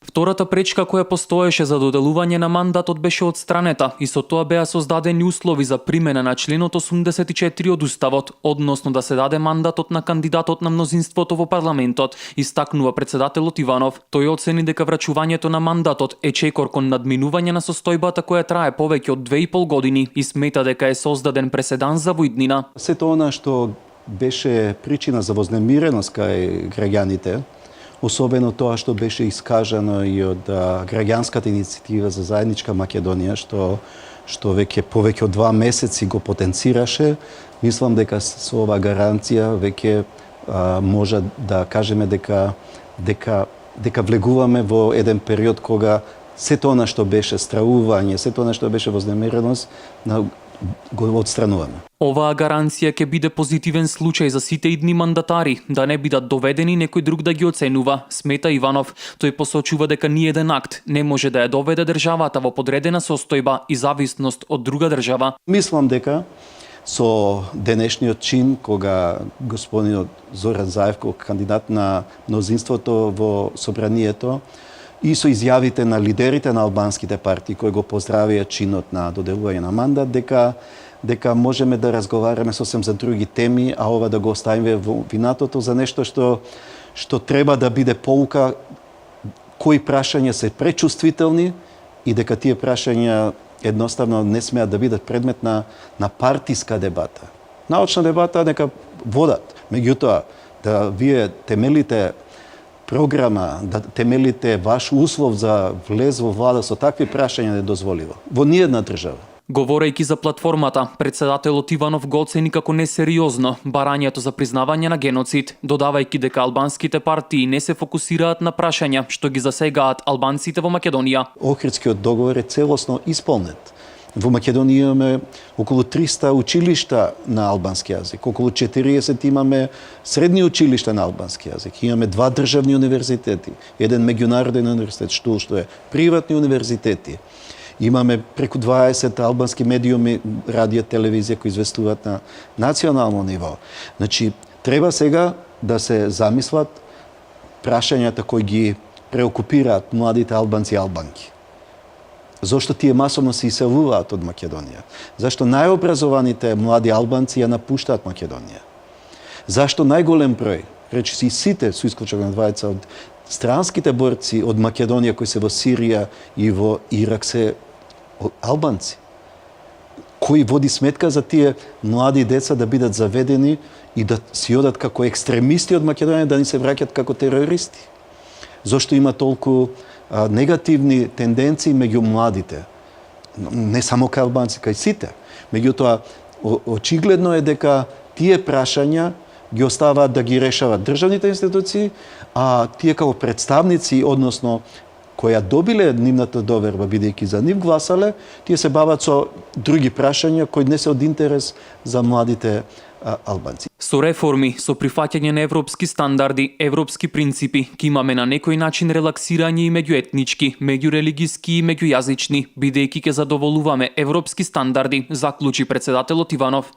Втората пречка која постоеше за доделување на мандатот беше отстранета и со тоа беа создадени услови за примена на членот 84 од Уставот, односно да се даде мандатот на кандидатот на мнозинството во парламентот, истакнува претседателот Иванов. Тој оцени дека врачувањето на мандатот е чекор кон надминување на состојбата која трае повеќе од 2,5 години и смета дека е создаден преседан за во иднина. Сето она што беше причина за вознемиреност кај граѓаните, особено тоа што беше искажано и од граѓанската иницијатива за заедничка Македонија, што повеќе од 2 месеци го потенцираше, мислам дека со ова гаранција веќе може да кажеме дека влегуваме во еден период кога сето она што беше стравување, сето она што беше вознемиреност, го отстрануваме. Оваа гаранција ќе биде позитивен случај за сите идни мандатари, да не бидат доведени некој друг да ги оценува, смета Иванов. Тој посочува дека ниеден акт не може да ја доведе државата во подредена состојба и зависност од друга држава. Мислам дека со денешниот чин, кога господинот Зоран Заев, кандидат на мнозинството во собранието, и со изјавите на лидерите на албанските партии кои го поздравија чинот на доделување на мандат, дека можеме да разговараме сосем за други теми, а ова да го оставиме во винатото за нешто што треба да биде поука, кои прашања се пречувствителни и дека тие прашања едноставно не смеат да бидат предмет на партиска дебата. Научна дебата нека водат, меѓутоа да вие темелите програма, да темелите ваш услов за влез во влада со такви прашања не дозволива. Во ниедна држава. Говорејќи за платформата, претседателот Иванов го оцени како несериозно барањето за признавање на геноцид, додавајќи дека албанските партии не се фокусираат на прашања што ги засегаат албанците во Македонија. Охридскиот договор е целосно исполнет. Во Македонија имаме околу 300 училишта на албански јазик, околу 40 имаме средни училишта на албански јазик, имаме 2 државни универзитети, еден меѓународен универзитет, што е приватни универзитети. Имаме преку 20 албански медиуми, радио, телевизија кои известуваат на национално ниво. Значи, треба сега да се замислат прашањата кои ги преокупираат младите албанци и албанки. Зошто тие масовно се иселуваат од Македонија? Зашто најобразованите млади албанци ја напуштаат Македонија? Зашто најголем број, речиси и сите, со исклучок на 20 од странските борци од Македонија кои се во Сирија и во Ирак се албанци? Кој води сметка за тие млади деца да бидат заведени и да си одат како екстремисти од Македонија, да ни се враќат како терористи? Зошто има толку негативни тенденции меѓу младите? Не само кај албанци, кај сите. Меѓутоа, очигледно е дека тие прашања ги оставаат да ги решават државните институции, а тие како представници, односно која добиле нивната доверба, бидејќи за нив гласале, тие се бават со други прашања кои не се од интерес за младите албанци. Со реформи, со прифаќање на европски стандарди, европски принципи, ќе имаме на некој начин релаксирање и меѓуетнички, меѓурелигиски и меѓујазични, бидејќи ќе задоволуваме европски стандарди, заклучи претседателот Иванов.